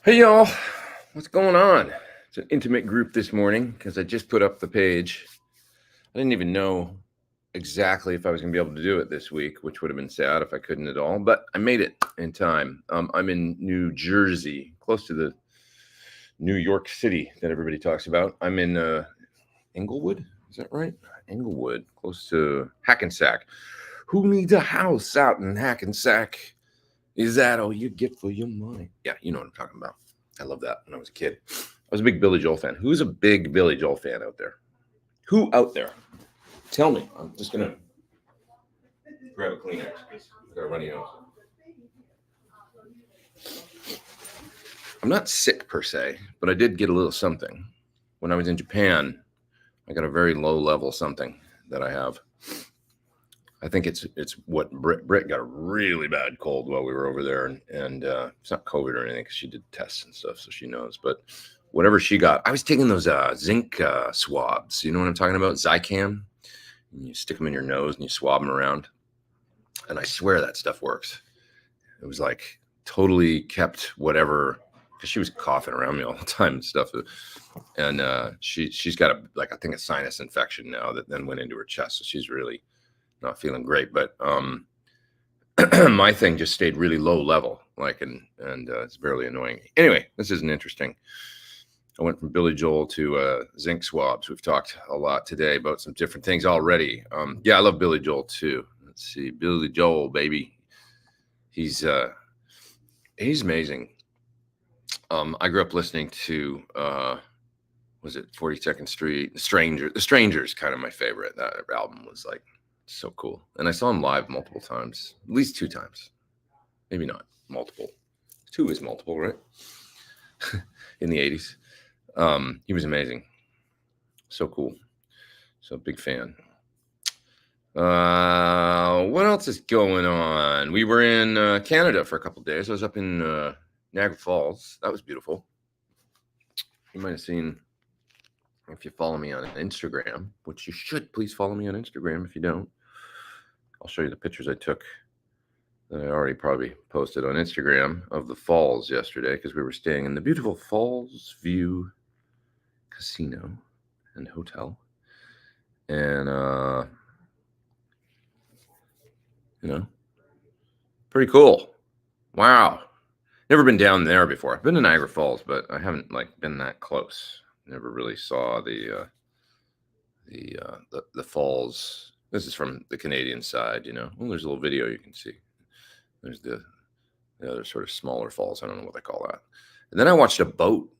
Hey y'all, what's going on? It's an intimate group this morning because I just put up the page. I didn't even know exactly if I was going to be able to do it this week, which would have been sad if I couldn't at all, but I made it in time. I'm in New Jersey, close to the New York City that everybody talks about. I'm in Englewood, is that right? Englewood, close to Hackensack. Who needs a house out in Hackensack? Is that all you get for your money? Yeah, you know what I'm talking about. I love that when I was a kid. I was a big Billy Joel fan. Who's a big Billy Joel fan out there? Who out there? Tell me. I'm just going to grab a Kleenex because I got a runny nose. I'm not sick per se, but I did get a little something. When I was in Japan, I got a very low level something that I have. I think it's what Britt got a really bad cold while we were over there, and it's not COVID or anything because she did tests and stuff, so she knows. But whatever she got, I was taking those zinc swabs. You know what I'm talking about? Zicam. And you stick them in your nose and you swab them around, and I swear that stuff works. It was like totally kept whatever, because she was coughing around me all the time and stuff, and she's got I think a sinus infection now that then went into her chest, so she's really not feeling great, but my thing just stayed really low level, and it's barely annoying. Anyway, this isn't interesting. I went from Billy Joel to zinc swabs. We've talked a lot today about some different things already. Yeah, I love Billy Joel too. Let's see, Billy Joel, baby. He's amazing. I grew up listening to was it 42nd Street? The Strangers, kind of my favorite. That album was like so cool. And I saw him live multiple times, at least 2 times. Maybe not multiple. 2 is multiple, right? In the 80s. He was amazing. So cool. So big fan. What else is going on? We were in Canada for a couple of days. I was up in Niagara Falls. That was beautiful. You might have seen, if you follow me on Instagram, which you should, please follow me on Instagram if you don't. I'll show you the pictures I took that I already probably posted on Instagram of the falls yesterday, because we were staying in the beautiful Falls View Casino and Hotel. And, pretty cool. Wow. Never been down there before. I've been to Niagara Falls, but I haven't been that close. Never really saw the falls. This is from the Canadian side, Well, there's a little video you can see. There's the other sort of smaller falls. I don't know what they call that. And then I watched a boat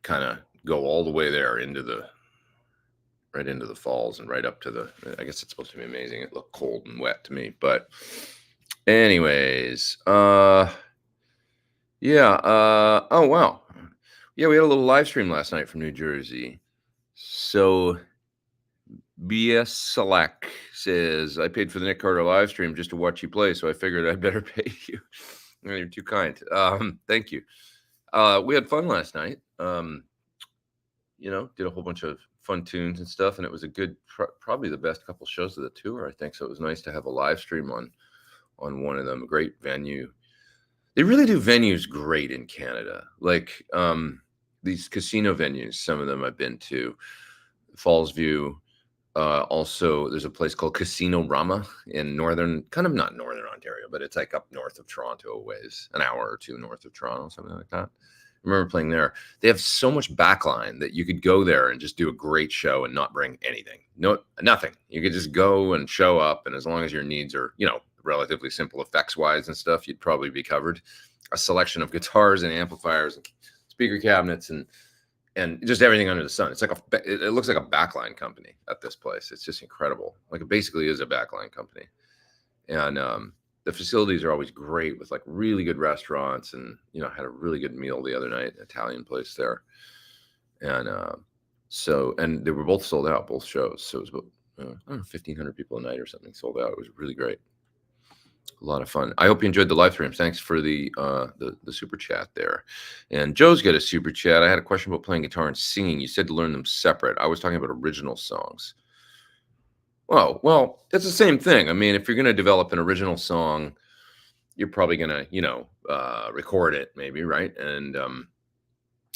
kind of go all the way there right into the falls and right up to I guess it's supposed to be amazing. It looked cold and wet to me, but anyways, yeah. Oh, wow. Yeah, we had a little live stream last night from New Jersey. So BS Select says, I paid for the Nick Carter live stream just to watch you play, so I figured I'd better pay you. You're too kind. Thank you. We had fun last night. Did a whole bunch of fun tunes and stuff, and it was a good, probably the best couple shows of the tour, I think. So it was nice to have a live stream on one of them. A great venue. They really do venues great in Canada. These casino venues, some of them I've been to. Falls View. Also, there's a place called Casino Rama in not northern Ontario, but it's up north of Toronto a ways, an hour or 2 north of Toronto, something like that. I remember playing there. They have so much backline that you could go there and just do a great show and not bring anything. Nothing. You could just go and show up, and as long as your needs are, relatively simple effects wise and stuff, you'd probably be covered. A selection of guitars and amplifiers and speaker cabinets and just everything under the sun. It's it looks like a backline company at this place. It's just incredible. It basically is a backline company. And the facilities are always great with really good restaurants, and I had a really good meal the other night, an Italian place there. And and they were both sold out, both shows. So it was about 1,500 people a night or something sold out. It was really great. A lot of fun. I hope you enjoyed the live stream. Thanks for the super chat there. And Joe's got a super chat. I had a question about playing guitar and singing. You said to learn them separate. I was talking about original songs. Oh, well, it's the same thing. I mean, if you're going to develop an original song, you're probably gonna, record it maybe, right? And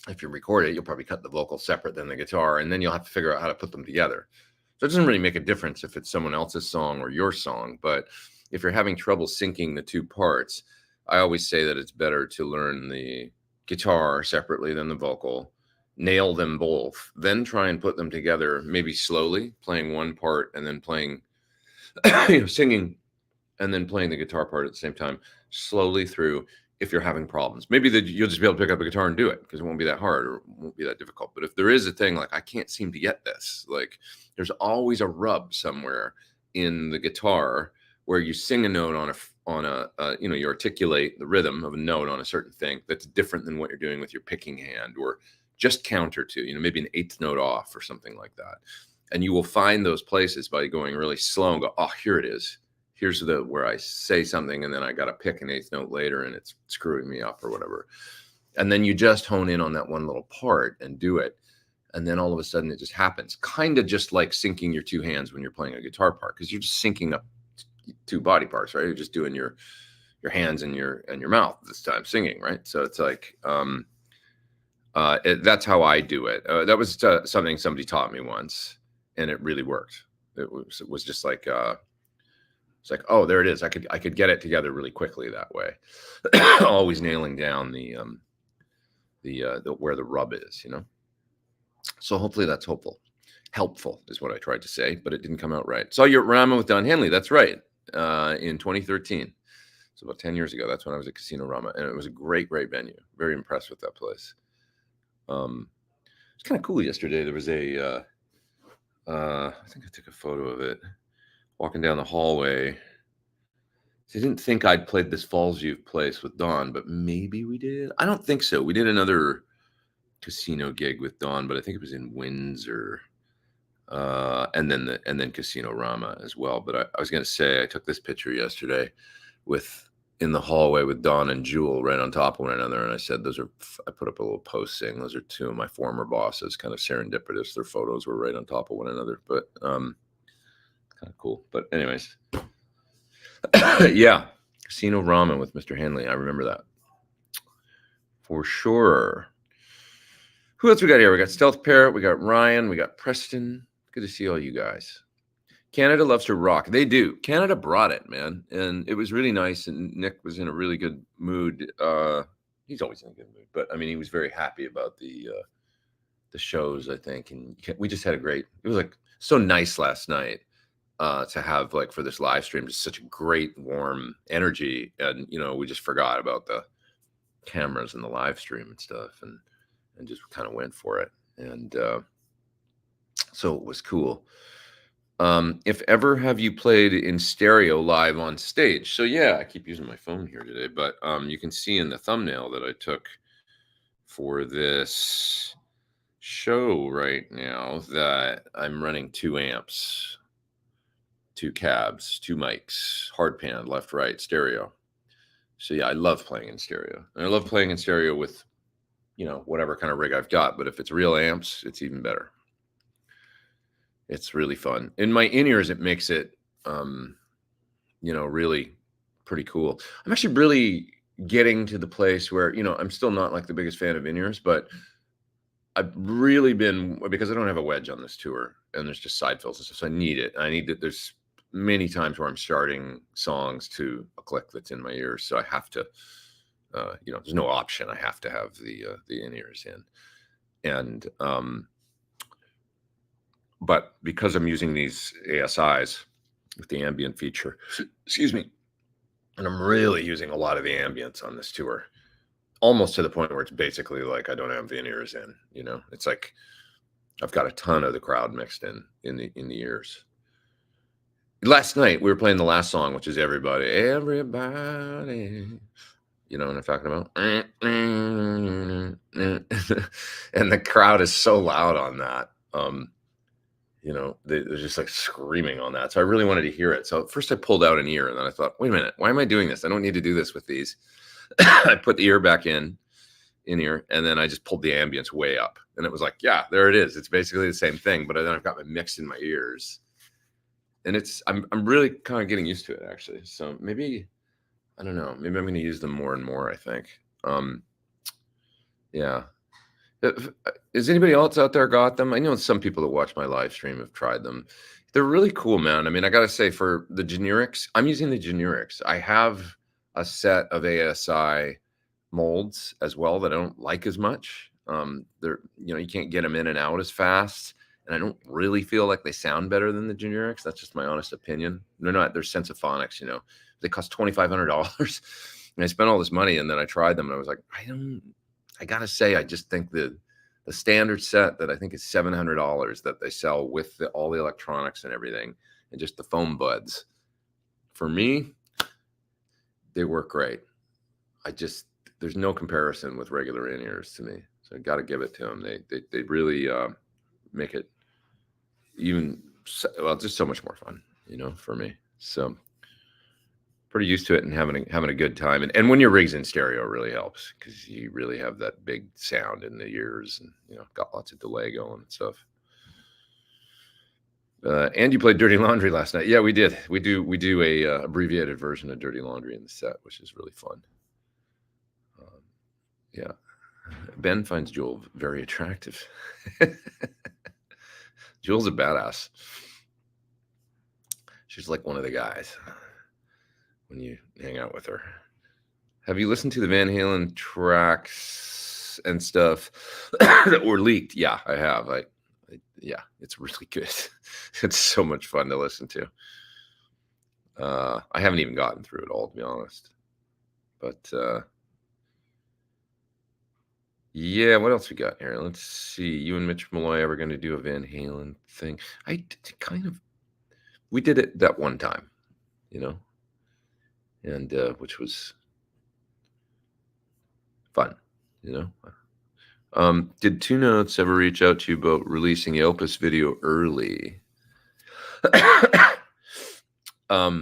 if you record it, you'll probably cut the vocal separate than the guitar, and then you'll have to figure out how to put them together. So it doesn't really make a difference if it's someone else's song or your song, but if you're having trouble syncing the two parts, I always say that it's better to learn the guitar separately than the vocal, nail them both, then try and put them together, maybe slowly, playing one part and then playing, singing and then playing the guitar part at the same time, slowly through. If you're having problems, maybe you'll just be able to pick up a guitar and do it because it won't be that hard or it won't be that difficult. But if there is a thing like, I can't seem to get this, like there's always a rub somewhere in the guitar where you sing a note on a you articulate the rhythm of a note on a certain thing that's different than what you're doing with your picking hand, or just counter to, maybe an eighth note off or something like that. And you will find those places by going really slow and go, oh, here it is. Here's where I say something and then I got to pick an eighth note later and it's screwing me up or whatever. And then you just hone in on that one little part and do it. And then all of a sudden it just happens. Kind of just like syncing your two hands when you're playing a guitar part, because you're just syncing up two body parts, right? You're just doing your hands and your mouth this time singing, right? So it's like, that's how I do it. That was something somebody taught me once and it really worked. It was just like, it's like, oh, there it is. I could get it together really quickly that way. Always nailing down the where the rub is, So hopefully that's helpful is what I tried to say, but it didn't come out right. Saw you at Rama with Don Henley. That's right. In 2013. So about 10 years ago. That's when I was at Casino Rama, and it was a great venue. Very impressed with that place. It's kind of cool. Yesterday there was I think I took a photo of it. Walking down the hallway. So I didn't think I'd played this Falls View place with Dawn, but maybe we did. I don't think so. We did another casino gig with Dawn, but I think it was in Windsor, and then Casino Rama as well. But I was going to say, I took this picture yesterday in the hallway with Dawn and Jewel right on top of one another, and I said, I put up a little post saying those are two of my former bosses. Kind of serendipitous. Their photos were right on top of one another, but kind of cool. But anyways, yeah, Casino Ramen with Mr. Hanley. I remember that for sure. Who else we got here? We got Stealth Parrot, we got Ryan, we got Preston. Good to see all you guys. Canada loves to rock. They do. Canada brought it, man, and it was really nice. And Nick was in a really good mood. He's always in a good mood, but I mean, he was very happy about the shows, I think, and we just had it was like so nice last night. To have, like, for this live stream, just such a great warm energy, and we just forgot about the cameras and the live stream and stuff, and just kind of went for it, and so it was cool. If ever, have you played in stereo live on stage? So yeah, I keep using my phone here today, but you can see in the thumbnail that I took for this show right now that I'm running 2 amps, 2 cabs, 2 mics, hard pan, left, right, stereo. So yeah, I love playing in stereo. And I love playing in stereo with, whatever kind of rig I've got. But if it's real amps, it's even better. It's really fun. In my in-ears, it makes it, really pretty cool. I'm actually really getting to the place where, I'm still not like the biggest fan of in-ears, but I've really been, because I don't have a wedge on this tour and there's just side fills and stuff. So I need it. There's many times where I'm starting songs to a click that's in my ears. So I have to, there's no option. I have to have the in-ears in. And, but because I'm using these ASIs with the ambient feature, excuse me, and I'm really using a lot of the ambience on this tour, almost to the point where it's basically like I don't have the in-ears in, it's like I've got a ton of the crowd mixed in the ears. Last night we were playing the last song, which is everybody, you know what I'm talking about? And the crowd is so loud on that. They're just like screaming on that. So I really wanted to hear it. So first I pulled out an ear and then I thought, wait a minute, why am I doing this? I don't need to do this with these. I put the ear back in ear, and then I just pulled the ambience way up. And it was like, yeah, there it is. It's basically the same thing, but then I've got my mix in my ears. And I'm really kind of getting used to it, actually. So maybe I don't know. Maybe I'm going to use them more and more, I think. Yeah. Is anybody else out there got them? I know some people that watch my live stream have tried them. They're really cool, man. I mean, I got to say, for the generics, I'm using the generics. I have a set of ASI molds as well that I don't like as much. They're, you can't get them in and out as fast. And I don't really feel like they sound better than the generics. That's just my honest opinion. They're not, they're sensophonics, they cost $2,500. And I spent all this money, and then I tried them and I was like, I gotta say, I just think the standard set that I think is $700 that they sell with all the electronics and everything, and just the foam buds, for me, they work great. There's no comparison with regular in-ears to me. So I got to give it to them. They really make it just so much more fun, for me. So pretty used to it and having a good time. And when your rig's in stereo, it really helps because you really have that big sound in the ears, and got lots of delay going and stuff. And you played Dirty Laundry last night. Yeah, we did. We do a abbreviated version of Dirty Laundry in the set, which is really fun. Yeah. Ben finds Jewel very attractive. Jewel's a badass. She's like one of the guys when you hang out with her. Have you listened to the Van Halen tracks and stuff that were leaked? Yeah, I have. Yeah, it's really good. It's so much fun to listen to. I haven't even gotten through it all, to be honest. But yeah, what else we got here? Let's see. You and Mitch Malloy ever going to do a Van Halen thing? We did it that one time, and which was fun, Did Two Notes ever reach out to you about releasing the Opus video early? I'll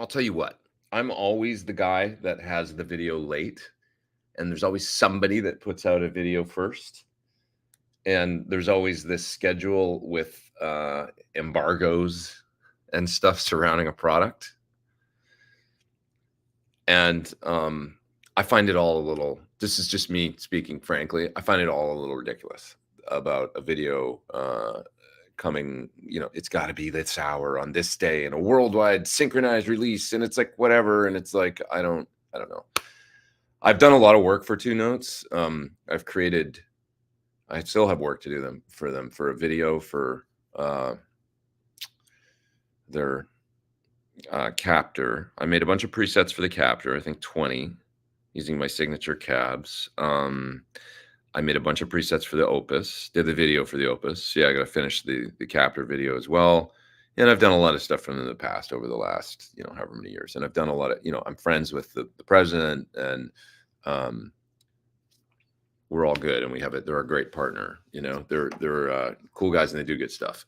tell you what. I'm always the guy that has the video late, and there's always somebody that puts out a video first. And there's always this schedule with embargoes and stuff surrounding a product. And I find it all a little, this is just me speaking frankly, I find it all a little ridiculous about a video coming, it's got to be this hour on this day and a worldwide synchronized release. And it's like, whatever. And it's like, I don't know. I've done a lot of work for Two Notes. I still have work to do for a video for their captor. I made a bunch of presets for the captor, I think 20, using my signature cabs. I made a bunch of presets for the Opus, did the video for the Opus. Yeah, I got to finish the captor video as well. And I've done a lot of stuff from in the past over the last, however many years. And I've done a lot of, I'm friends with the president, and we're all good, and they're a great partner. They're cool guys, and they do good stuff.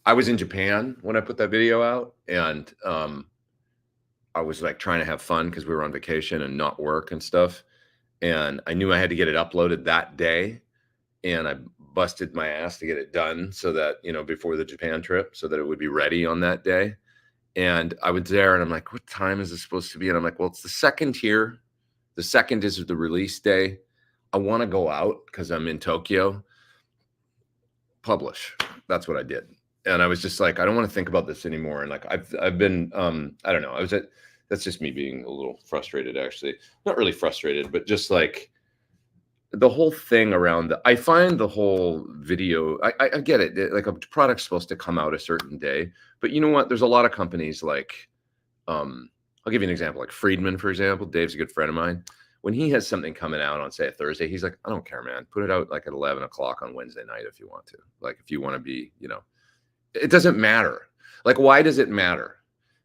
I was in Japan when I put that video out, and I was like trying to have fun because we were on vacation and not work and stuff. And I knew I had to get it uploaded that day, and I busted my ass to get it done so that, before the Japan trip, so that it would be ready on that day. And I was there, and I'm like, what time is it supposed to be? And I'm like, well, it's the second here. The second is the release day. I want to go out because I'm in Tokyo. Publish. That's what I did. And I was just like, I don't want to think about this anymore. And like, I've been, I don't know. That's just me being a little frustrated, actually. Not really frustrated, but just like the whole thing around I find the whole video, I get it. Like, a product's supposed to come out a certain day, but you know what? There's a lot of companies like, I'll give you an example, like Friedman, for example. Dave's a good friend of mine. When he has something coming out on, say, a Thursday, he's like, I don't care, man. Put it out like at 11 o'clock on Wednesday night if you want to. Like, if you want to be, it doesn't matter. Like, why does it matter?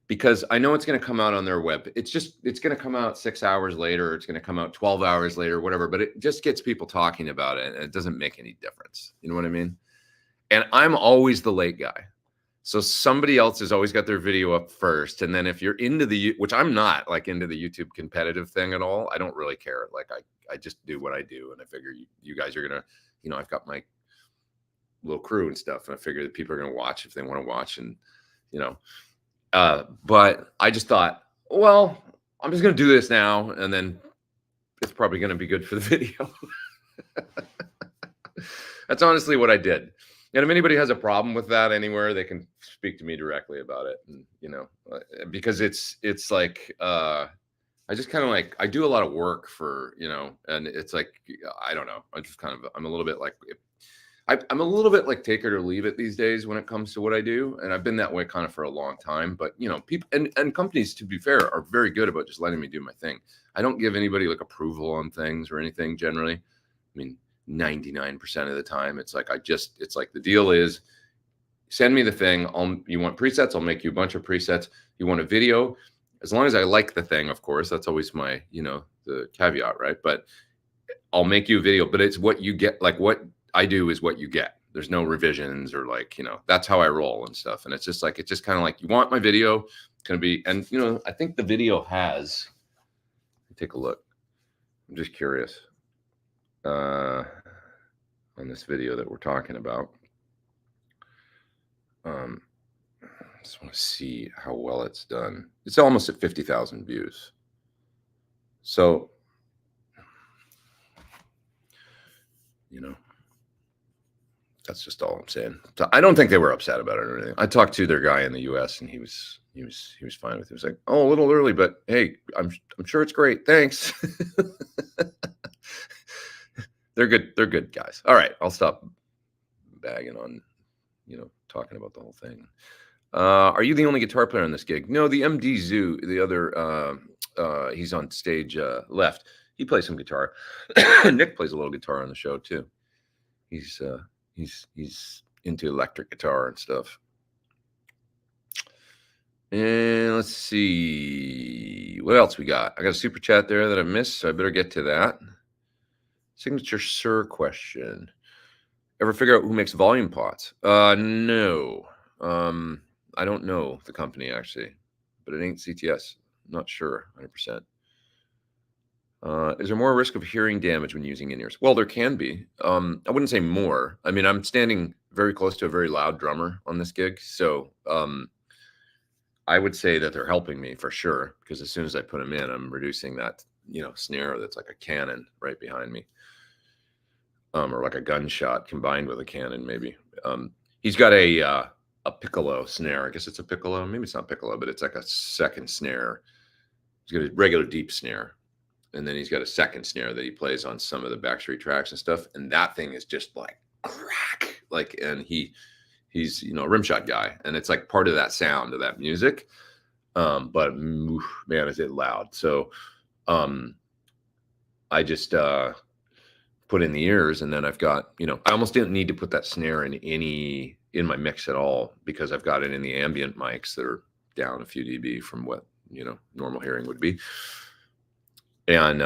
Because I know it's going to come out on their web. It's going to come out 6 hours later. It's going to come out 12 hours later, whatever. But it just gets people talking about it, and it doesn't make any difference. You know what I mean? And I'm always the late guy. So somebody else has always got their video up first. And then if you're into which I'm not like into the YouTube competitive thing at all, I don't really care. Like, I just do what I do. And I figure you guys are going to, I've got my little crew and stuff. And I figure that people are going to watch if they want to watch. And, but I just thought, Well, I'm just gonna do this now, and then it's probably gonna be good for the video. That's honestly what I did. And if anybody has a problem with that anywhere, they can speak to me directly about it. And because it's like I just kind of like I do a lot of work for and it's like I don't know. I'm a little bit like I'm a little bit like take it or leave it these days when it comes to what I do, and I've been that way kind of for a long time. But people and companies, to be fair, are very good about just letting me do my thing. I don't give anybody like approval on things or anything generally. I mean, 99% of the time, it's like it's like the deal is send me the thing. You want presets? I'll make you a bunch of presets. You want a video? As long as I like the thing, of course, that's always my the caveat, right? But I'll make you a video, but it's what you get. Like what I do is what you get. There's no revisions or like, that's how I roll and stuff. And it's just kind of like, you want my video, it's going to be, and I think the video has, take a look. I'm just curious on this video that we're talking about. I just want to see how well it's done. It's almost at 50,000 views. So, that's just all I'm saying. So I don't think they were upset about it or anything. I talked to their guy in the U.S. and he was fine with it. He was like, "Oh, a little early, but hey, I'm sure it's great. Thanks." They're good. They're good guys. All right, I'll stop bagging on, talking about the whole thing. Are you the only guitar player on this gig? No, the MD Zoo, the other, he's on stage left. He plays some guitar. Nick plays a little guitar on the show too. He's into electric guitar and stuff. And let's see what else we got. I got a super chat there that I missed, so I better get to that. Signature Sir question. Ever figure out who makes volume pots? No. I don't know the company actually, but it ain't CTS. Not sure 100%. Is there more risk of hearing damage when using in-ears? Well, there can be. I wouldn't say more. I mean, I'm standing very close to a very loud drummer on this gig. So I would say that they're helping me for sure, because as soon as I put them in, I'm reducing that, snare that's like a cannon right behind me. Or like a gunshot combined with a cannon, maybe. He's got a piccolo snare. I guess it's a piccolo. Maybe it's not piccolo, but it's like a second snare. He's got a regular deep snare. And then he's got a second snare that he plays on some of the Backstreet tracks and stuff. And that thing is just like crack. Like, and he's a rimshot guy. And it's like part of that sound of that music. But man, is it loud. So I just put in the ears, and then I've got, I almost didn't need to put that snare in my mix at all, because I've got it in the ambient mics that are down a few dB from what, normal hearing would be. And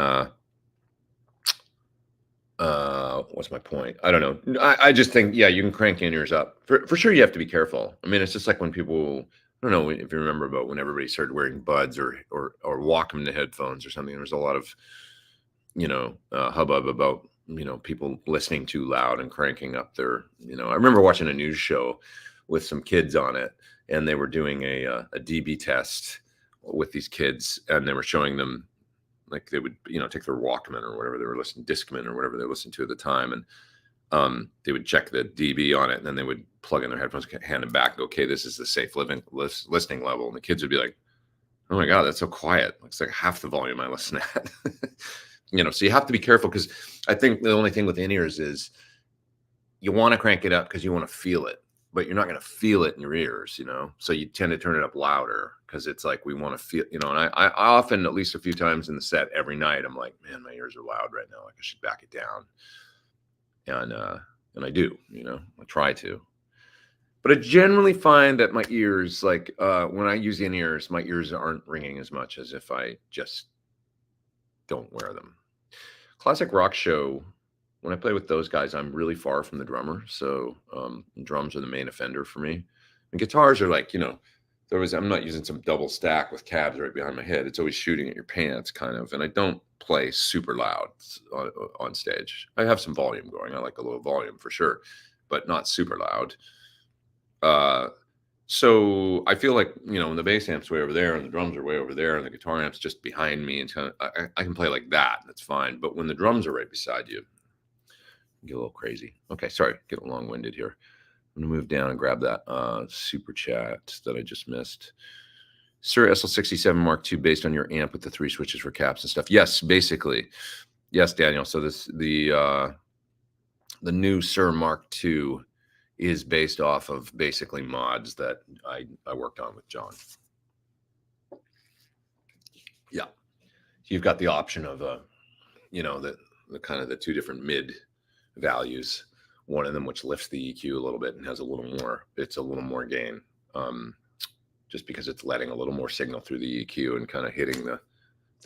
what's my point? I don't know. I just think, yeah, you can crank in-ears up. For sure, you have to be careful. I mean, it's just like when people, I don't know if you remember about when everybody started wearing buds or Walkman headphones or something. There was a lot of, hubbub about, people listening too loud and cranking up their, I remember watching a news show with some kids on it, and they were doing a dB test with these kids, and they were showing them, like they would, take their Walkman or whatever they were listening, Discman or whatever they listened to at the time, and they would check the dB on it, and then they would plug in their headphones, hand them back, okay, this is the safe listening level, and the kids would be like, "Oh my God, that's so quiet. It's like half the volume I listen at." So you have to be careful, because I think the only thing with in-ears is you want to crank it up because you want to feel it, but you're not going to feel it in your ears, so you tend to turn it up louder, because it's like we want to feel, and I often, at least a few times in the set every night, I'm like, man, my ears are loud right now, like I should back it down. And I do, I try to, but I generally find that my ears, like when I use in-ears, my ears aren't ringing as much as if I just don't wear them. Classic Rock Show, when I play with those guys, I'm really far from the drummer, so drums are the main offender for me. And guitars are like, I'm not using some double stack with cabs right behind my head. It's always shooting at your pants, kind of. And I don't play super loud on stage. I have some volume going. I like a little volume for sure, but not super loud. So I feel like, when the bass amp's way over there and the drums are way over there and the guitar amp's just behind me, and kind of, I can play like that. That's fine. But when the drums are right beside you, get a little crazy. Okay, sorry, getting long-winded here. I'm gonna move down and grab that super chat that I just missed. Sir, SL67 Mark II based on your amp with the 3 switches for caps and stuff. Yes, basically. Yes, Daniel. So the new Sir Mark II is based off of basically mods that I worked on with John. Yeah. You've got the option of the kind of the 2 different mid values. One of them which lifts the EQ a little bit and has a little more gain. Just because it's letting a little more signal through the EQ and kind of hitting the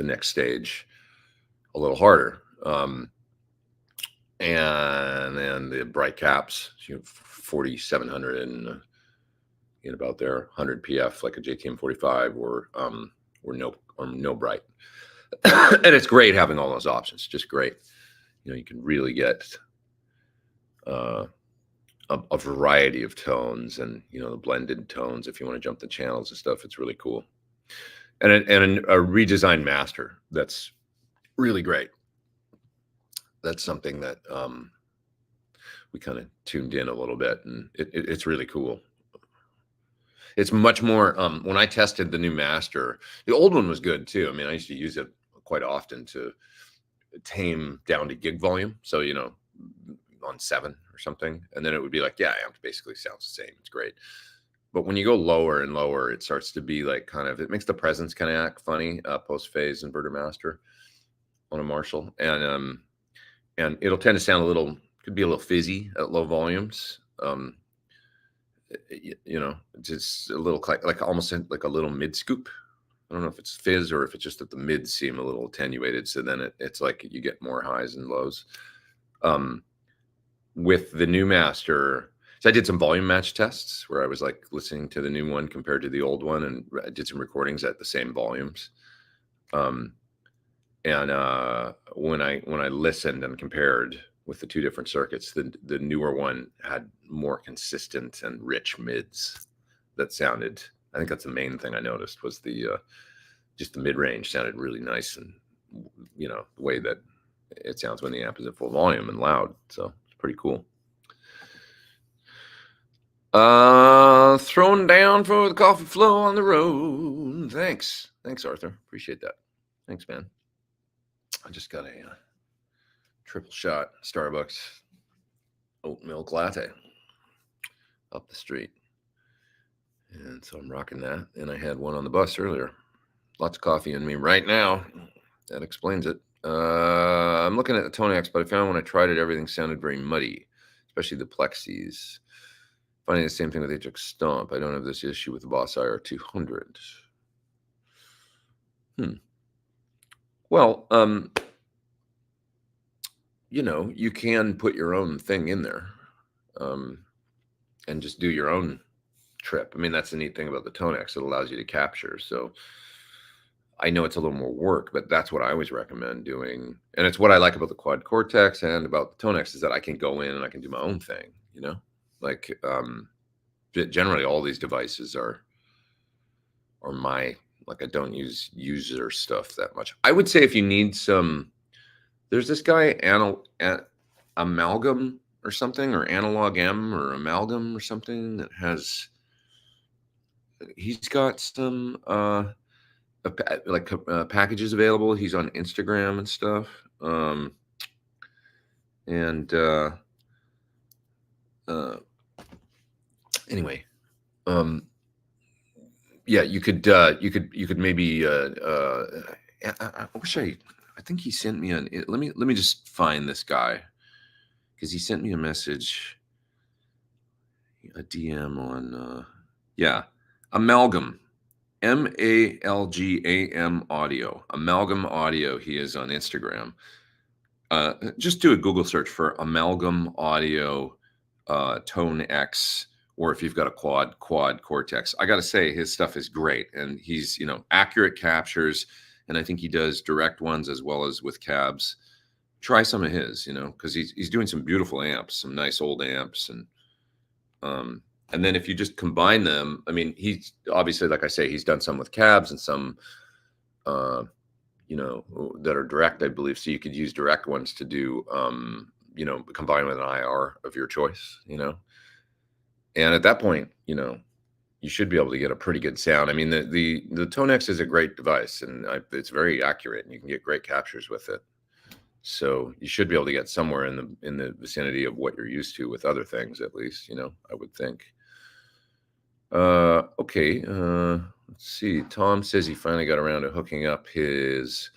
next stage a little harder. And then the bright caps, 4700 and in about there, 100 PF like a JTM 45 or no bright. And it's great having all those options. Just great. You can really get a variety of tones and the blended tones if you want to jump the channels and stuff. It's really cool. And a redesigned master that's really great. That's something that we kind of tuned in a little bit, and it's really cool. It's much more when I tested the new master, the old one was good too. I mean, I used to use it quite often to tame down to gig volume, so on 7 or something, and then it would be like, yeah, amp basically sounds the same. It's great. But when you go lower and lower, it starts to be like it makes the presence kind of act funny, post-phase inverter master on a Marshall, and it'll tend to sound could be a little fizzy at low volumes. Just a little like almost like a little mid scoop. I don't know if it's fizz or if it's just that the mids seem a little attenuated. So then it's like you get more highs and lows. With the new master, so I did some volume match tests where I was like listening to the new one compared to the old one, and I did some recordings at the same volumes. And when I listened and compared with the 2 different circuits, the newer one had more consistent and rich mids that sounded. I think that's the main thing I noticed was just the mid range sounded really nice, and the way that it sounds when the amp is at full volume and loud. So it's pretty cool. Thrown down for the coffee flow on the road. Thanks, Arthur. Appreciate that. Thanks, man. I just got a triple shot Starbucks oat milk latte up the street, and so I'm rocking that. And I had one on the bus earlier. Lots of coffee in me right now. That explains it. I'm looking at the Tonex, but I found when I tried it, everything sounded very muddy, especially the plexis. Finding the same thing with HX Stomp. I don't have this issue with the Boss IR 200. Well, you can put your own thing in there and just do your own trip. I mean, that's the neat thing about the Tonex. It allows you to capture. So I know it's a little more work, but that's what I always recommend doing. And it's what I like about the Quad Cortex and about the Tonex is that I can go in and I can do my own thing, like generally all these devices are my, like I don't use user stuff that much. I would say if you need there's this guy, Amalgam or something, or Analog M or Amalgam or something that he's got some packages available. He's on Instagram and stuff. Anyway, yeah, you could maybe I wish I think he sent me let me just find this guy, because he sent me a message, a DM on Amalgam, Malgam Audio, Amalgam Audio. He is on Instagram. Just do a Google search for Amalgam Audio Tone X, or if you've got a Quad Cortex. I got to say his stuff is great, and he's accurate captures. And I think he does direct ones as well as with cabs. Try some of his, because he's doing some beautiful amps, some nice old amps, and And then if you just combine them, I mean, he's obviously, like I say, he's done some with cabs and some, you know, that are direct, I believe. So you could use direct ones to do, you know, combine with an IR of your choice, you know. And at that point, you know, you should be able to get a pretty good sound. I mean, the Tonex is a great device, and it's very accurate, and you can get great captures with it. So you should be able to get somewhere in the vicinity of what you're used to with other things, at least, you know, I would think. Okay. Let's see. Tom says he finally got around to hooking up his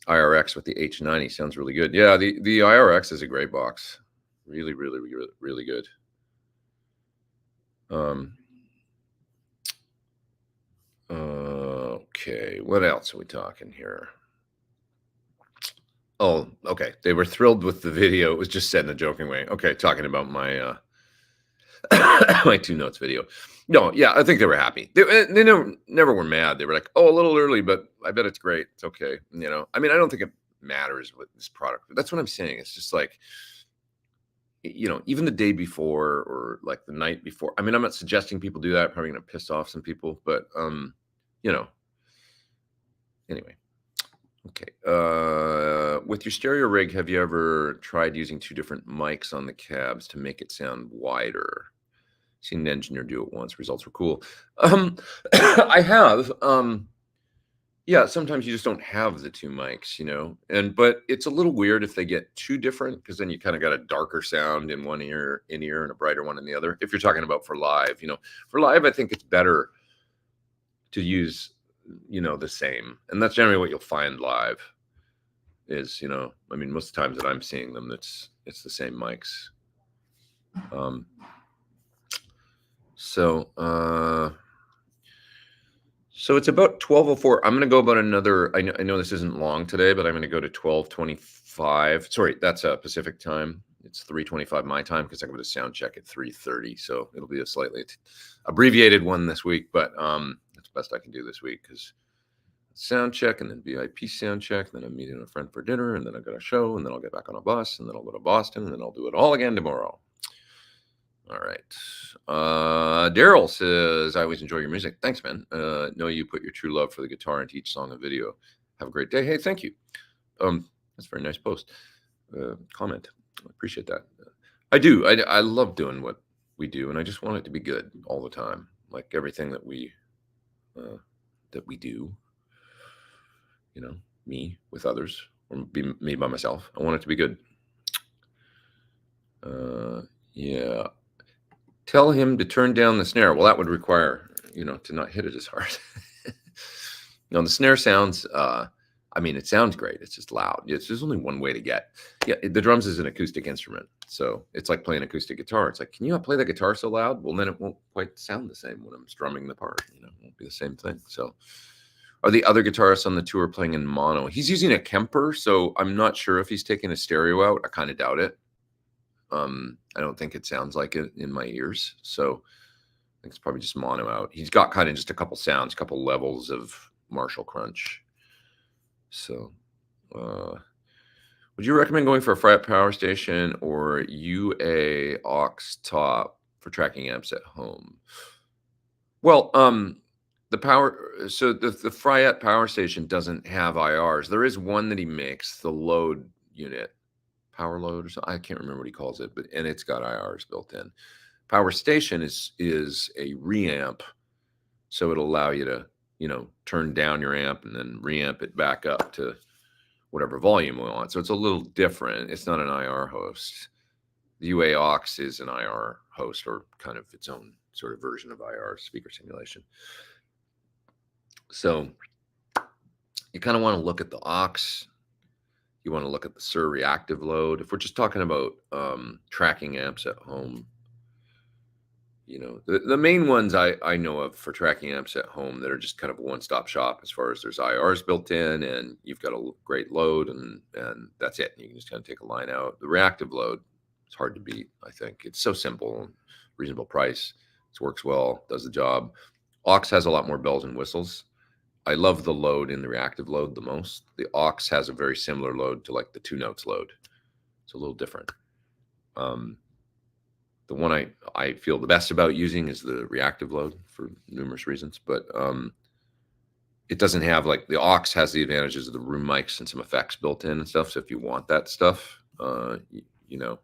IRX with the H90. Sounds really good. Yeah, the IRX is a great box. Really, really, really, really good. Okay, what else are we talking here? Oh, okay. They were thrilled with the video. It was just said in a joking way. Okay, talking about my my 2 notes video. No, yeah, I think they were happy. They never were mad. They were like, "Oh, a little early, but I bet it's great. It's okay." You know, I mean, I don't think it matters with this product. That's what I'm saying. It's just like, you know, even the day before or like the night before. I mean, I'm not suggesting people do that. Probably gonna piss off some people, but you know, anyway. Okay. With your stereo rig, have you ever tried using 2 different mics on the cabs to make it sound wider? Seen an engineer do it once. Results were cool. I have. Yeah, sometimes you just don't have the 2 mics, you know, but it's a little weird if they get too different, because then you kind of got a darker sound in one ear, and a brighter one in the other. If you're talking about for live, you know, for live, I think it's better to use, you know, the same, and that's generally what you'll find live is, you know, I mean, most of the times that I'm seeing them, it's the same mics. So it's about 12:04. I'm going to go about another. I know this isn't long today, but I'm going to go to 12:25. Sorry, that's Pacific time. It's 3:25 my time, because I go to sound check at 3:30. So it'll be a slightly abbreviated one this week, but that's the best I can do this week, because sound check and then VIP sound check. Then I'm meeting a friend for dinner, and then I've got a show, and then I'll get back on a bus, and then I'll go to Boston, and then I'll do it all again tomorrow. All right. Daryl says, I always enjoy your music. Thanks, man. Know you put your true love for the guitar into each song and video. Have a great day. Hey, thank you. That's a very nice post. Comment. I appreciate that. I do. I love doing what we do, and I just want it to be good all the time. Like everything that we do, you know, me with others, or be me by myself. I want it to be good. Yeah. Tell him to turn down the snare. Well, that would require, you know, to not hit it as hard. No, the snare sounds, I mean, it sounds great. It's just loud. There's only one way to get. Yeah, the drums is an acoustic instrument. So it's like playing acoustic guitar. It's like, can you not play that guitar so loud? Well, then it won't quite sound the same when I'm strumming the part. You know, it won't be the same thing. So are the other guitarists on the tour playing in mono? He's using a Kemper, so I'm not sure if he's taking a stereo out. I kind of doubt it. I don't think it sounds like it in my ears. So I think it's probably just mono out. He's got kind of just a couple sounds, a couple levels of Marshall crunch. So would you recommend going for a fret power station or UA aux top for tracking amps at home? Well, the Fryette power station doesn't have IRs. There is one that he makes, the load unit. Power load or something. I can't remember what he calls it, and it's got IRs built in. Power station is a reamp, so it'll allow you to, you know, turn down your amp and then reamp it back up to whatever volume we want. So it's a little different. It's not an IR host. The UA aux is an IR host, or kind of its own sort of version of IR, speaker simulation. So you kind of want to look at the aux. You want to look at the SIR reactive load. If we're just talking about tracking amps at home, you know, the main ones I know of for tracking amps at home that are just kind of a one-stop shop, as far as there's IRs built in and you've got a great load, and that's it. You can just kind of take a line out. The reactive load, it's hard to beat, I think. It's so simple, reasonable price. It works well, does the job. Aux has a lot more bells and whistles. I love the load in the reactive load the most. The aux has a very similar load to like the 2 notes load. It's a little different. The one I feel the best about using is the reactive load for numerous reasons, but it doesn't have, like, the aux has the advantages of the room mics and some effects built in and stuff. So if you want that stuff, you know,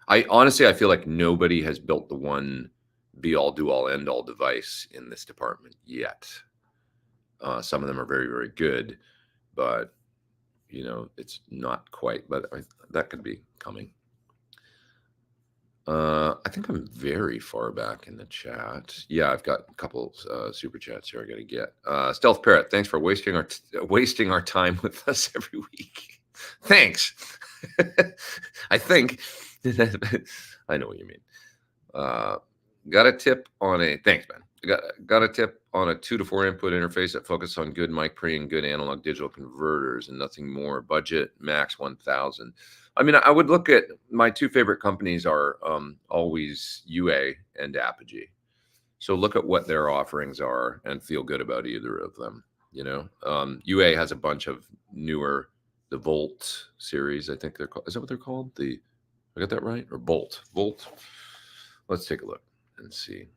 I honestly, I feel like nobody has built the one be all, do all, end all device in this department yet. Some of them are very, very good, but you know, it's not quite, but that could be coming. I think I'm very far back in the chat. Yeah, I've got a couple super chats here I got to get. Stealth Parrot, thanks for wasting our time with us every week. Thanks. I think I know what you mean. Got a tip on a thanks, man. Got a tip on a 2 to 4 input interface that focuses on good mic pre and good analog digital converters and nothing more. Budget max 1,000. I mean, I would look at my two favorite companies are always UA and Apogee. So look at what their offerings are and feel good about either of them. You know, UA has a bunch of newer, the Volt series, I think they're called. Is that what they're called? I got that right? Or Volt? Let's take a look and see.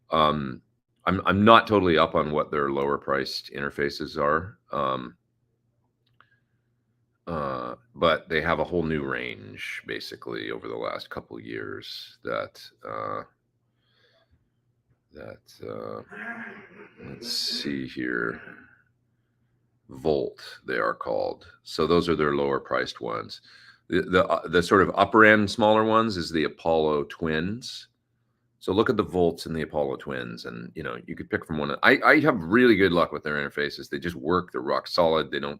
I'm not totally up on what their lower priced interfaces are. But they have a whole new range basically over the last couple of years that let's see here. Volt, they are called. So those are their lower priced ones. The sort of upper end smaller ones is the Apollo Twins. So look at the Volts and the Apollo Twins, and you know, you could pick from one. I have really good luck with their interfaces. They just work. They're rock solid. They don't.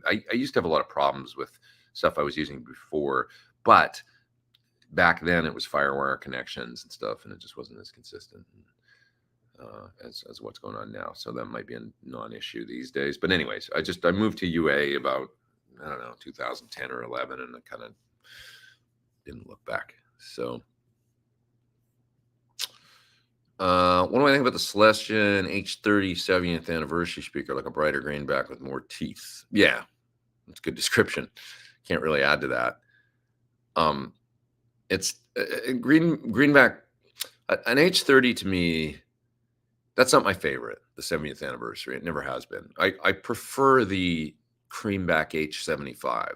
I used to have a lot of problems with stuff I was using before, but back then it was FireWire connections and stuff, and it just wasn't as consistent as what's going on now. So that might be a non-issue these days. But anyways, I moved to UA about, I don't know, 2010 or 11, and I kind of didn't look back. So what do I think about the Celestion H30 70th anniversary speaker? Like a brighter greenback with more teeth. Yeah, that's a good description. Can't really add to that. It's greenback. An H30 to me, that's not my favorite. The 70th anniversary. It never has been. I prefer the creamback H75,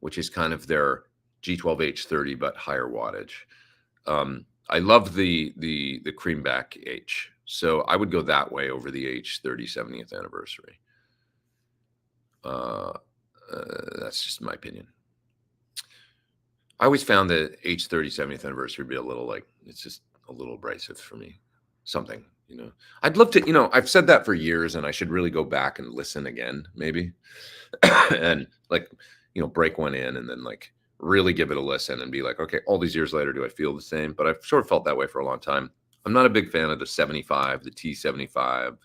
which is kind of their G12H30 but higher wattage. I love the creamback H, so I would go that way over the H30 70th anniversary. That's just my opinion. I always found the H30 70th anniversary to be a little, like, it's just a little abrasive for me. Something, you know. I'd love to, you know, I've said that for years, and I should really go back and listen again, maybe, and like, you know, break one in and then like really give it a listen and be like, okay, all these years later, do I feel the same? But I've sort of felt that way for a long time. I'm not a big fan of the 75, the T75.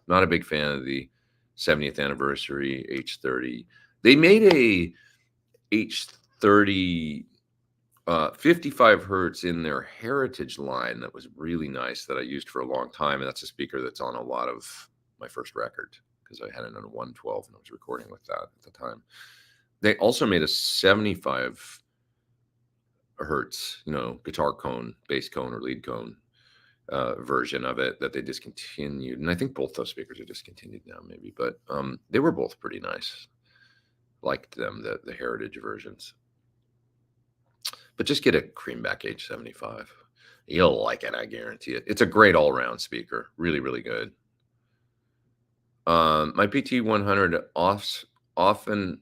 Not a big fan of the 70th anniversary H30. They made a H30 55 hertz in their Heritage line that was really nice that I used for a long time. And that's a speaker that's on a lot of my first record because I had it on a 112 and I was recording with that at the time. They also made a 75 hertz, you know, guitar cone, bass cone, or lead cone version of it that they discontinued. And I think both those speakers are discontinued now, maybe, but they were both pretty nice. Liked them, the Heritage versions. But just get a creamback H75. You'll like it, I guarantee it. It's a great all-around speaker. Really, really good. My PT100 often...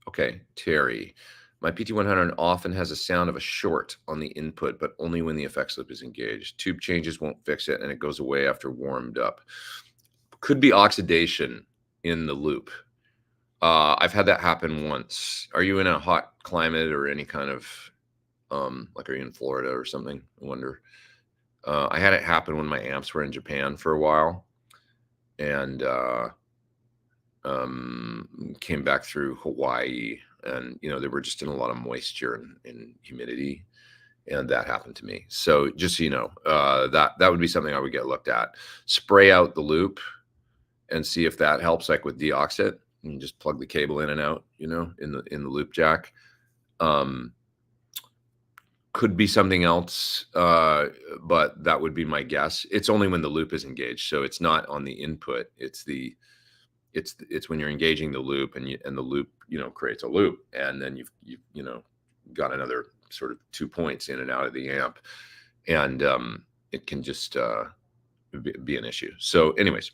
Okay, Terry. My PT100 often has a sound of a short on the input, but only when the effects loop is engaged. Tube changes won't fix it, and it goes away after warmed up. Could be oxidation in the loop. I've had that happen once. Are you in a hot climate or any kind of, like, are you in Florida or something? I wonder. I had it happen when my amps were in Japan for a while, and came back through Hawaii, and you know, they were just in a lot of moisture and humidity, and that happened to me. So just so you know, that would be something I would get looked at. Spray out the loop and see if that helps, like with deoxit. And just plug the cable in and out, you know, in the loop jack. Could be something else, but that would be my guess. It's only when the loop is engaged, so it's not on the input. It's when you're engaging the loop, and the loop, creates a loop, and then you've got another sort of 2 points in and out of the amp, and it can just be an issue. So, anyways,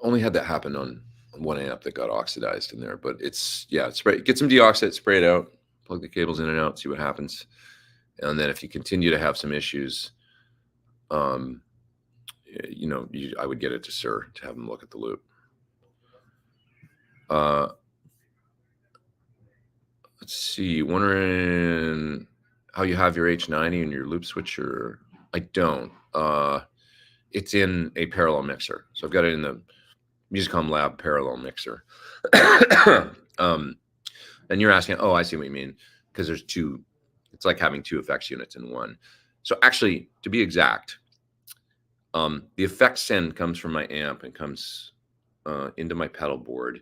only had that happen on one amp that got oxidized in there, but spray, get some deoxide, spray it out, plug the cables in and out, see what happens. And then if you continue to have some issues, I would get it to Sir to have him look at the loop. Let's see, wondering how you have your H90 and your loop switcher. I don't. It's in a parallel mixer. So I've got it in the Musicom Lab parallel mixer. And you're asking, oh, I see what you mean, because there's two. It's like having two effects units in one. So actually, to be exact, the effect send comes from my amp and comes into my pedal board.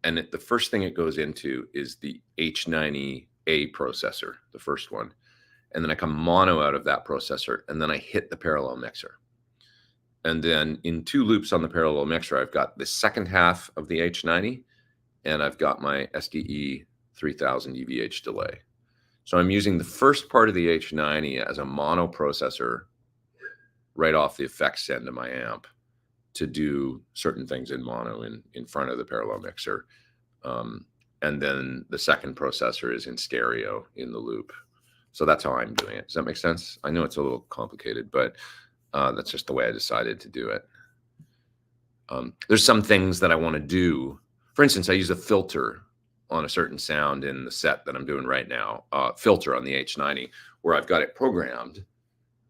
And the first thing it goes into is the H90A processor, the first one. And then I come mono out of that processor, and then I hit the parallel mixer. And then in two loops on the parallel mixer, I've got the second half of the H90, and I've got my SDE 3000 EVH delay. So I'm using the first part of the H90 as a mono processor right off the effects send to my amp to do certain things in mono in front of the parallel mixer. And then the second processor is in stereo in the loop. So that's how I'm doing it. Does that make sense? I know it's a little complicated, but that's just the way I decided to do it. There's some things that I want to do. For instance, I use a filter on a certain sound in the set that I'm doing right now, filter on the H90, where I've got it programmed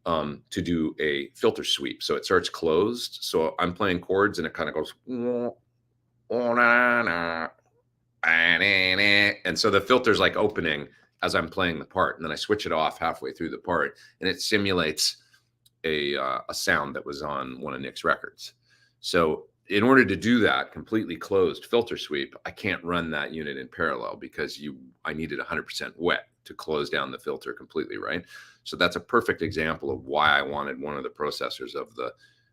to do a filter sweep. So it starts closed. So I'm playing chords and it kind of goes, and so the filter's like opening as I'm playing the part. And then I switch it off halfway through the part, and it simulates a sound that was on one of Nick's records. So in order to do that completely closed filter sweep, I can't run that unit in parallel because I needed 100% wet to close down the filter completely, right? So that's a perfect example of why I wanted one of the processors of the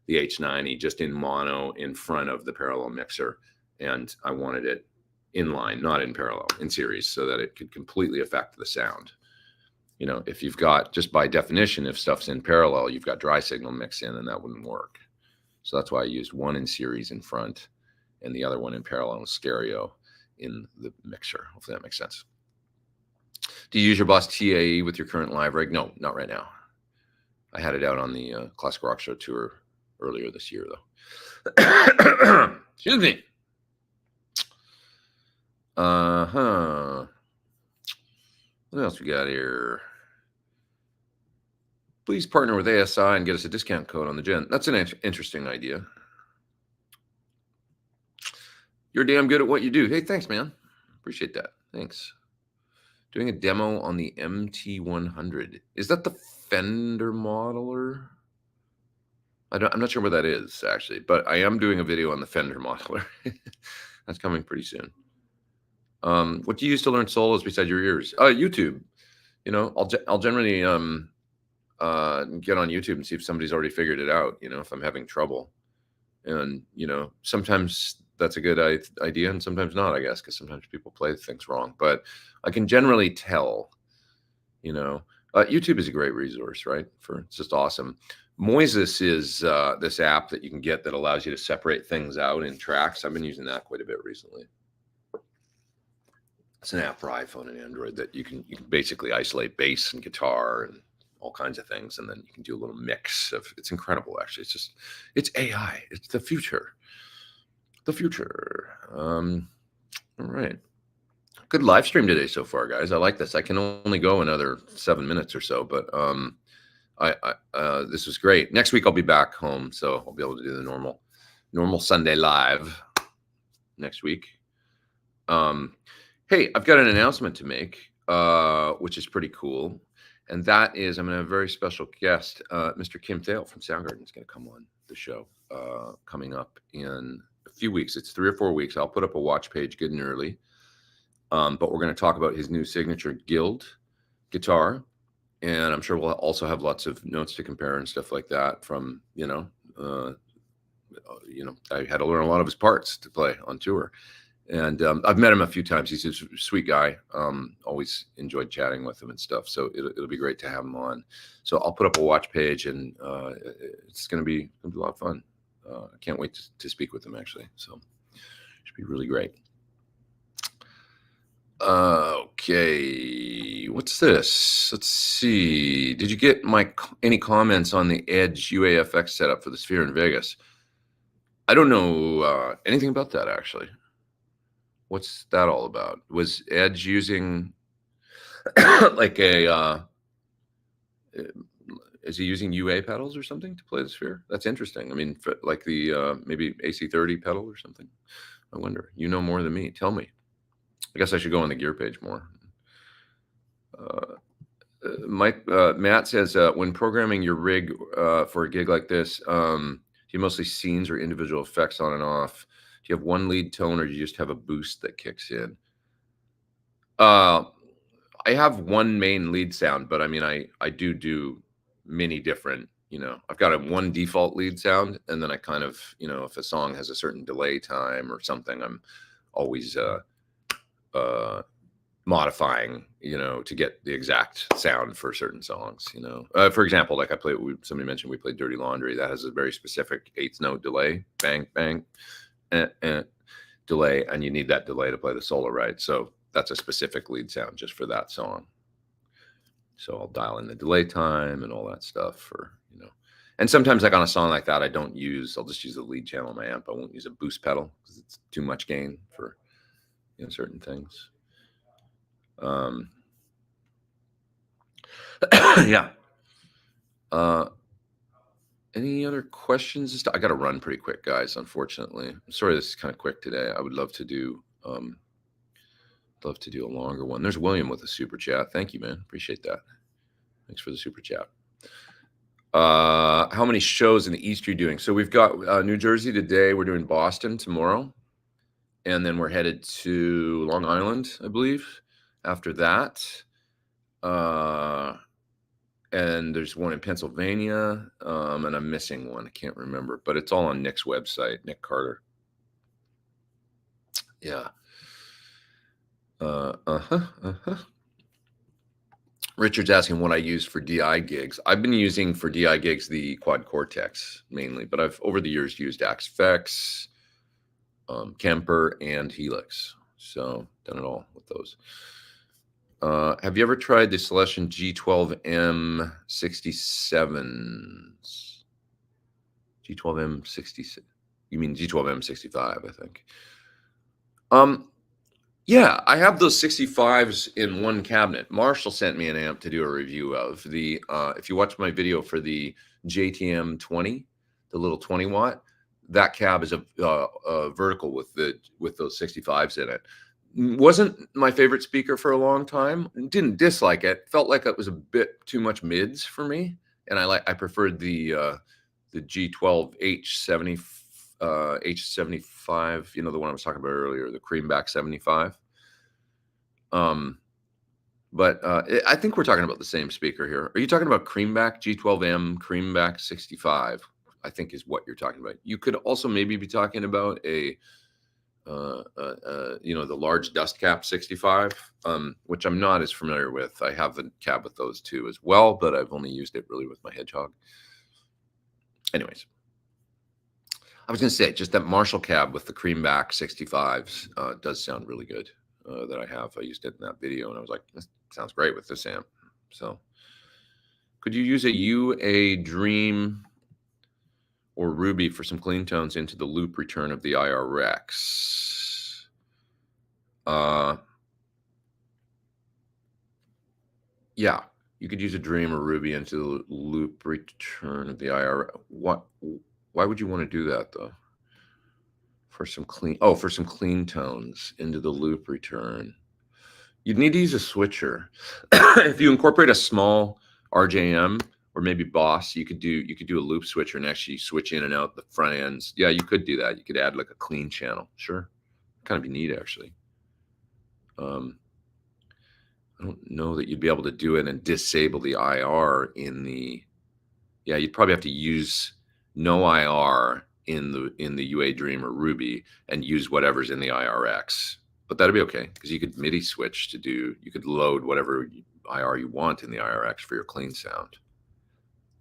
H90 just in mono in front of the parallel mixer, and I wanted it in line, not in parallel, in series, so that it could completely affect the sound. If you've got, just by definition, if stuff's in parallel, you've got dry signal mix in, and that wouldn't work. So that's why I used one in series in front and the other one in parallel and stereo in the mixer. Hopefully that makes sense. Do you use your Boss TAE with your current live rig? No, not right now. I had it out on the Classic Rock Show tour earlier this year, though. Excuse me. What else we got here? Please partner with ASI and get us a discount code on the Gen. That's an interesting idea. You're damn good at what you do. Hey, thanks, man. Appreciate that. Thanks. Doing a demo on the MT100. Is that the Fender modeler? I'm not sure what that is, actually, but I am doing a video on the Fender modeler. That's coming pretty soon. What do you use to learn solos besides your ears? YouTube. I'll generally get on YouTube and see if somebody's already figured it out, if I'm having trouble. And, sometimes that's a good idea and sometimes not, I guess, because sometimes people play things wrong. But I can generally tell, YouTube is a great resource, right? It's just awesome. Moises is this app that you can get that allows you to separate things out in tracks. I've been using that quite a bit recently. It's an app for iPhone and Android that you can basically isolate bass and guitar and all kinds of things, and then you can do a little mix of. It's incredible, actually. It's AI. It's the future. All right. Good live stream today so far, guys. I like this. I can only go another 7 minutes or so, but this was great. Next week I'll be back home, so I'll be able to do the normal Sunday live next week. Hey, I've got an announcement to make, which is pretty cool. And that is, I'm going to have a very special guest, Mr. Kim Thale from Soundgarden is going to come on the show coming up in a few weeks. It's 3 or 4 weeks. I'll put up a watch page good and early. But we're going to talk about his new signature Guild guitar. And I'm sure we'll also have lots of notes to compare and stuff like that from, I had to learn a lot of his parts to play on tour. And I've met him a few times. He's a sweet guy. Always enjoyed chatting with him and stuff. So it'll be great to have him on. So I'll put up a watch page, and it's going to be a lot of fun. I can't wait to speak with him, actually. So it should be really great. Okay, what's this? Let's see. Did you get any comments on the Edge UAFX setup for the Sphere in Vegas? I don't know anything about that, actually. What's that all about? Was Edge using like is he using UA pedals or something to play the Sphere? That's interesting. I mean, like the maybe AC30 pedal or something. I wonder. You know more than me. Tell me. I guess I should go on the gear page more. Matt says, when programming your rig for a gig like this, do you mostly scenes or individual effects on and off? Do you have one lead tone, or do you just have a boost that kicks in? I have one main lead sound, but I mean, I do many different, I've got one default lead sound, and then I kind of, if a song has a certain delay time or something, I'm always modifying, to get the exact sound for certain songs, for example, like somebody mentioned we played Dirty Laundry. That has a very specific 8th note delay, bang, bang, delay. And you need that delay to play the solo, right? So that's a specific lead sound just for that song. So I'll dial in the delay time and all that stuff for, and sometimes like on a song like that, I'll just use the lead channel on my amp. I won't use a boost pedal because it's too much gain for, certain things. Yeah. Any other questions? I got to run pretty quick, guys. Unfortunately, I'm sorry this is kind of quick today. I would love to do a longer one. There's William with a super chat. Thank you, man. Appreciate that. Thanks for the super chat. How many shows in the East are you doing? So we've got New Jersey today. We're doing Boston tomorrow, and then we're headed to Long Island, I believe. After that, and there's one in Pennsylvania, and I'm missing one. I can't remember, but it's all on Nick's website, Nick Carter. Yeah. Richard's asking what I use for DI gigs. I've been using for DI gigs the Quad Cortex mainly, but I've over the years used Axfex, Kemper, and Helix. So done it all with those. Have you ever tried the Celestion G12M67s? G12M66. You mean G12M65, I think. Yeah, I have those 65s in one cabinet. Marshall sent me an amp to do a review of. The if you watch my video for the JTM 20, the little 20 watt, that cab is a vertical with those 65s in it. Wasn't my favorite speaker for a long time. Didn't dislike it. Felt like it was a bit too much mids for me, and I preferred the G12 H75. The one I was talking about earlier, the Creamback 75. But I think we're talking about the same speaker here. Are you talking about Creamback G12M Creamback 65? I think is what you're talking about. You could also maybe be talking about the large dust cap 65, which I'm not as familiar with. I have the cab with those two as well, but I've only used it really with my Hedgehog. Anyways, I was going to say just that Marshall cab with the Creamback 65s does sound really good. That I have. I used it in that video, and I was like, this sounds great with this amp. So, could you use a UA Dream or Ruby for some clean tones into the loop return of the IRX? Yeah, you could use a Dream or Ruby into the loop return of the IRX. Why would you want to do that though? For some clean tones into the loop return. You'd need to use a switcher. If you incorporate a small RJM or maybe Boss, you could do a loop switcher and actually switch in and out the front ends. Yeah, you could do that. You could add like a clean channel. Sure. Kind of be neat actually. I don't know that you'd be able to do it and disable the IR in the. Yeah, you'd probably have to use no IR in the UA Dream or Ruby and use whatever's in the IRX. But that'd be okay because you could MIDI switch to do. You could load whatever IR you want in the IRX for your clean sound.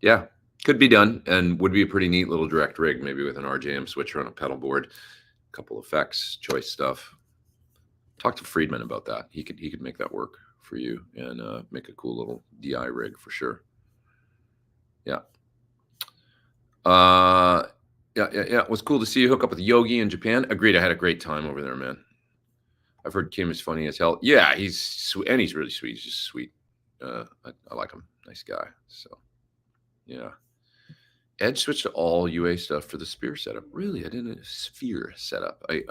Yeah, could be done and would be a pretty neat little direct rig, maybe with an RJM switcher on a pedal board, a couple effects, choice stuff. Talk to Friedman about that. He could make that work for you and make a cool little DI rig for sure. Yeah. Yeah. It was cool to see you hook up with Yogi in Japan. Agreed. I had a great time over there, man. I've heard Kim is funny as hell. Yeah, he's sweet, and he's really sweet. He's just sweet. I like him. Nice guy. So, yeah. Ed switched to all UA stuff for the Sphere setup. Really, I didn't Sphere setup. I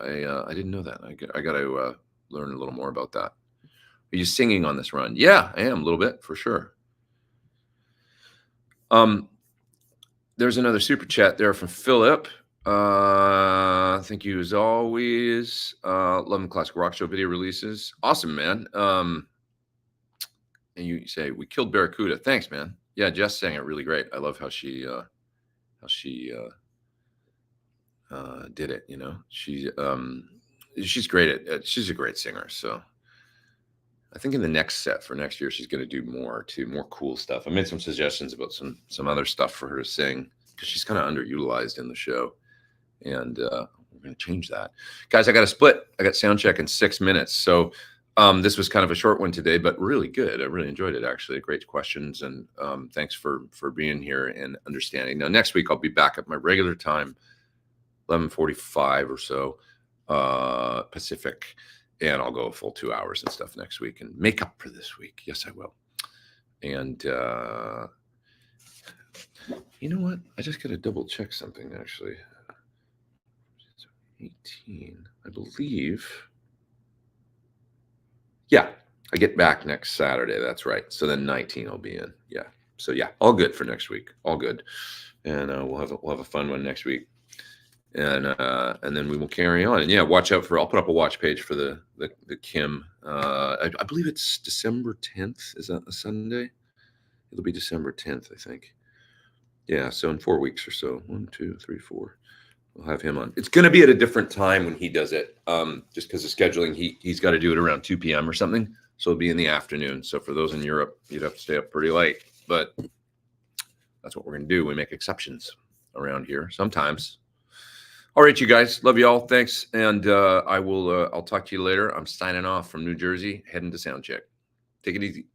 didn't know that. I got to learn a little more about that. Are you singing on this run? Yeah, I am a little bit for sure. There's another super chat there from Philip. Thank you as always. Love the Classic Rock Show video releases. Awesome, man. And you say we killed Barracuda. Thanks, man. Yeah, Jess sang it really great. I love how she did it. You know, she's great at. She's a great singer. So I think in the next set for next year, she's going to do more cool stuff. I made some suggestions about some other stuff for her to sing because she's kind of underutilized in the show, and we're going to change that. Guys, I got to split. I got sound check in 6 minutes, so this was kind of a short one today, but really good. I really enjoyed it, actually. Great questions, and thanks for being here and understanding. Now, next week I'll be back at my regular time, 11:45 or so Pacific. And I'll go a full 2 hours and stuff next week and make up for this week. Yes, I will. And you know what? I just got to double check something, actually. 18, I believe. Yeah, I get back next Saturday. That's right. So then 19 I'll be in. Yeah. So yeah, all good for next week. All good. And we'll have a fun one next week. And then we will carry on. And yeah, watch out for. I'll put up a watch page for the Kim. I believe it's December 10th. Is that a Sunday? It'll be December 10th, I think. Yeah, so in 4 weeks or so. 1, 2, 3, 4. We'll have him on. It's going to be at a different time when he does it, just because of scheduling. He's got to do it around 2 p.m. or something. So it'll be in the afternoon. So for those in Europe, you'd have to stay up pretty late. But that's what we're going to do. We make exceptions around here sometimes. All right, you guys. Love you all. Thanks. And I'll talk to you later. I'm signing off from New Jersey, heading to sound check. Take it easy.